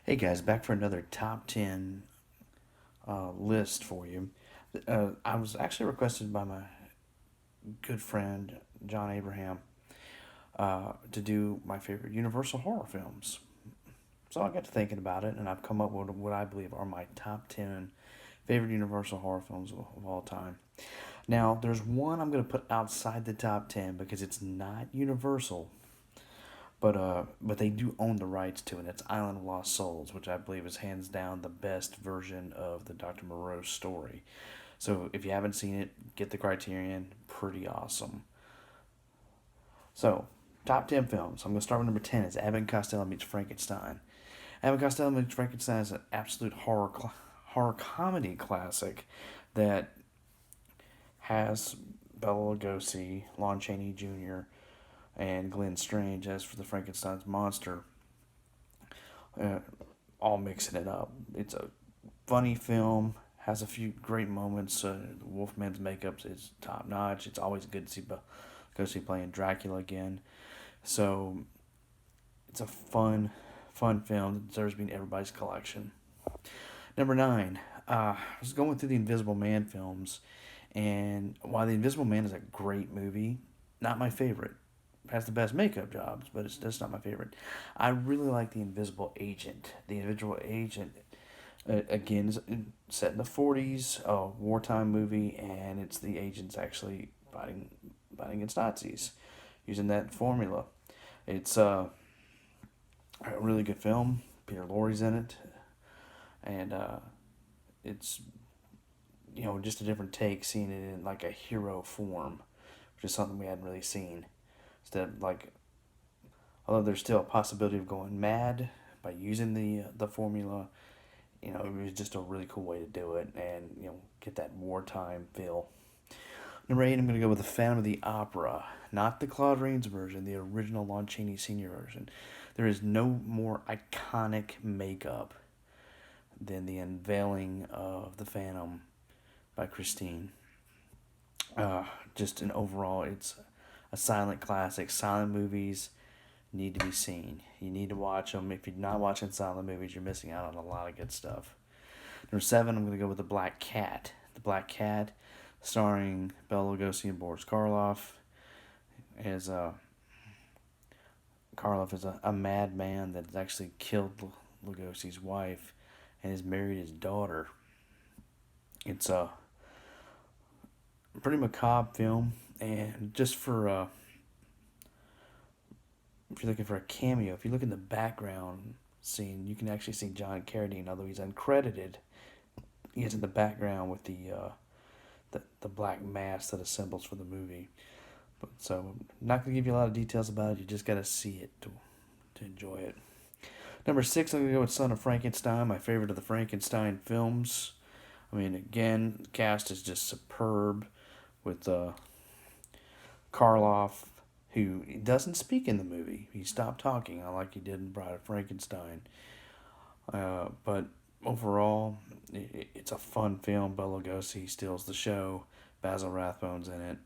Hey guys, back for another top 10 list for you. I was actually requested by my good friend John Abraham to do my favorite Universal horror films. So I got to thinking about it, and I've come up with what I believe are my top 10 favorite Universal horror films of all time. Now, there's one I'm going to put outside the top 10 because it's not Universal, but they do own the rights to it. It's Island of Lost Souls, which I believe is hands down the best version of the Dr. Moreau story. So if you haven't seen it, get the Criterion. Pretty awesome. So top 10 films. I'm gonna start with number 10. It's Abbott and Costello meets Frankenstein. Abbott and Costello meets Frankenstein is an absolute horror comedy classic that has Bela Lugosi, Lon Chaney Jr., and Glenn Strange as for the Frankenstein's monster, uh, all mixing it up. It's a funny film, has a few great moments. Wolfman's makeup is top notch. It's always good to see Lugosi playing Dracula again. So it's a fun film that deserves to be in everybody's collection. Number 9, I was going through the Invisible Man films, and while the Invisible Man is a great movie, not my favorite. Has the best makeup jobs, but it's just not my favorite. I really like the Invisible Agent. The Invisible Agent, again, is set in the 40s, a wartime movie, and it's the agents actually fighting against Nazis using that formula. It's a really good film. Peter Lorre's in it, and it's just a different take, seeing it in like a hero form, which is something we hadn't really seen. Instead of like, although there's still a possibility of going mad by using the formula, it was just a really cool way to do it, and get that wartime feel. Number 8, I'm going to go with the Phantom of the Opera, not the Claude Rains version, the original Lon Chaney Sr. version. There is no more iconic makeup than the unveiling of the Phantom by Christine. Just an overall, it's a silent classic. Silent movies need to be seen. You need to watch them. If you're not watching silent movies, you're missing out on a lot of good stuff. Number 7, I'm going to go with The Black Cat. The Black Cat, starring Bela Lugosi and Boris Karloff, is Karloff is a madman that has actually killed Lugosi's wife and has married his daughter. It's a pretty macabre film, and just for if you're looking for a cameo, if you look in the background scene, you can actually see John Carradine, although he's uncredited. He is in the background with the black mask that assembles for the movie. But so I'm not gonna give you a lot of details about it. You just gotta see it to enjoy it. Number 6, I'm gonna go with Son of Frankenstein, my favorite of the Frankenstein films. I mean, again, the cast is just superb with Karloff, who doesn't speak in the movie. He stopped talking, like he did in Bride of Frankenstein. But overall, it's a fun film. Bela Lugosi steals the show. Basil Rathbone's in it.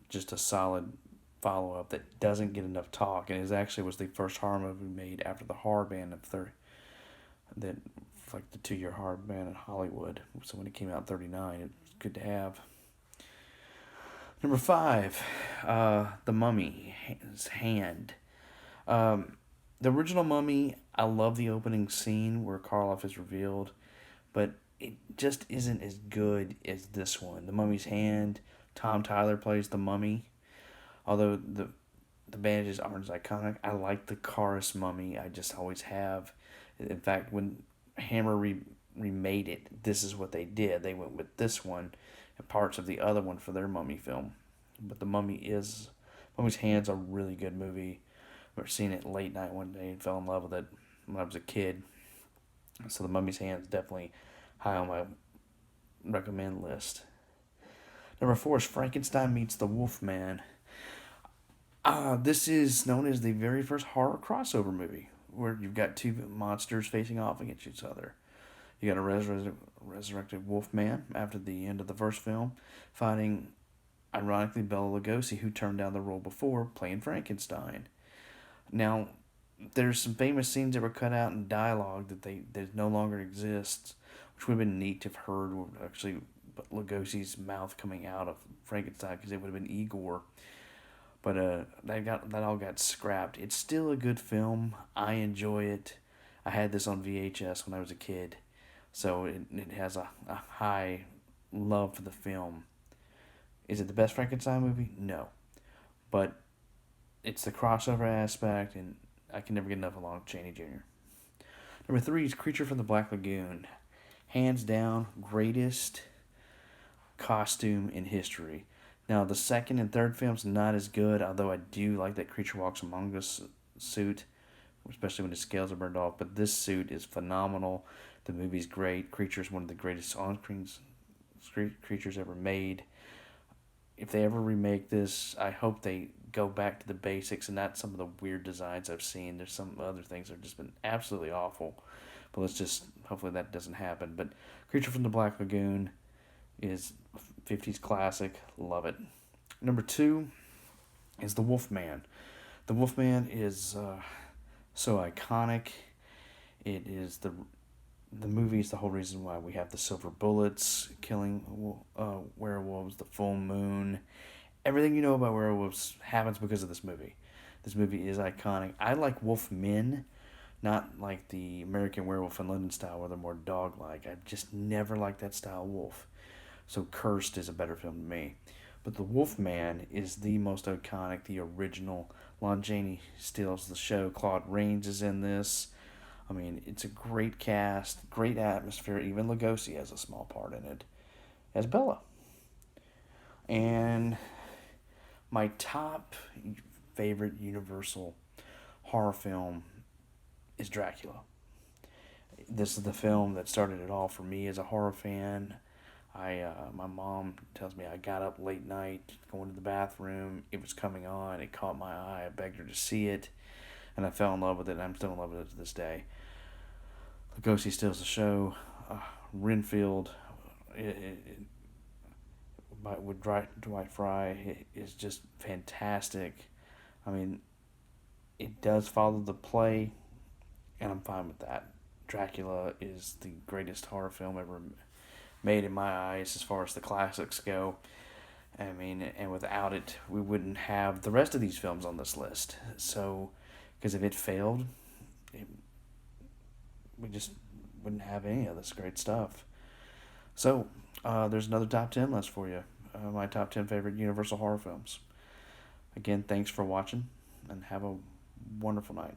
Just a solid follow up that doesn't get enough talk, and it actually was the first horror movie made after the horror ban of that like the 2 year horror ban in Hollywood. So when it came out in '39, it's good to have. Number 5, The Mummy's Hand. The original Mummy, I love the opening scene where Karloff is revealed, but it just isn't as good as this one. The Mummy's Hand, Tom Tyler plays the Mummy. Although the bandages aren't as iconic, I like the Chorus Mummy. I just always have. In fact, when Hammer remade it, this is what they did. They went with this one and parts of the other one for their Mummy film. But the Mummy's Hand's a really good movie. I remember seeing it late night one day and fell in love with it when I was a kid. So the Mummy's Hand's definitely high on my recommend list. Number 4 is Frankenstein meets the Wolfman. This is known as the very first horror crossover movie where you've got two monsters facing off against each other. You got a resurrected Wolfman after the end of the first film, fighting, ironically, Bela Lugosi, who turned down the role before, playing Frankenstein. Now, there's some famous scenes that were cut out in dialogue that no longer exists, which would have been neat to have heard. Actually, Lugosi's mouth coming out of Frankenstein, because it would have been Igor. But that all got scrapped. It's still a good film. I enjoy it. I had this on VHS when I was a kid, so it has a high love for the film. Is it the best Frankenstein movie? No, but it's the crossover aspect, and I can never get enough of Lon Chaney Jr. Number three is Creature from the Black Lagoon. Hands down, greatest costume in history. Now, the second and third film's not as good, although I do like that Creature Walks Among Us suit, especially when the scales are burned off. But this suit is phenomenal. The movie's great. Creature's one of the greatest on-screen creatures ever made. If they ever remake this, I hope they go back to the basics and not some of the weird designs I've seen. There's some other things that have just been absolutely awful. But let's just, hopefully that doesn't happen. But Creature from the Black Lagoon is 50s classic. Love it. Number two is The Wolfman. The Wolfman is so iconic. It is the movie is the whole reason why we have the silver bullets killing werewolves, the full moon. Everything you know about werewolves happens because of this movie. This movie is iconic. I like Wolfmen, not like the American Werewolf in London style where they're more dog-like. I just never liked that style wolf. So Cursed is a better film to me. But The Wolfman is the most iconic, the original. Lon Chaney steals the show. Claude Rains is in this. I mean, it's a great cast, great atmosphere. Even Lugosi has a small part in it as Bella. And my top favorite Universal horror film is Dracula. This is the film that started it all for me as a horror fan. My mom tells me I got up late night going to the bathroom. It was coming on. It caught my eye. I begged her to see it, and I fell in love with it. And I'm still in love with it to this day. Lugosi steals the show. Renfield, with Dwight Fry, is just fantastic. I mean, it does follow the play, and I'm fine with that. Dracula is the greatest horror film ever made in my eyes as far as the classics go. I mean, and without it, we wouldn't have the rest of these films on this list. So, because if it failed, we just wouldn't have any of this great stuff. So, there's another top 10 list for you. My top 10 favorite Universal horror films. Again, thanks for watching, and have a wonderful night.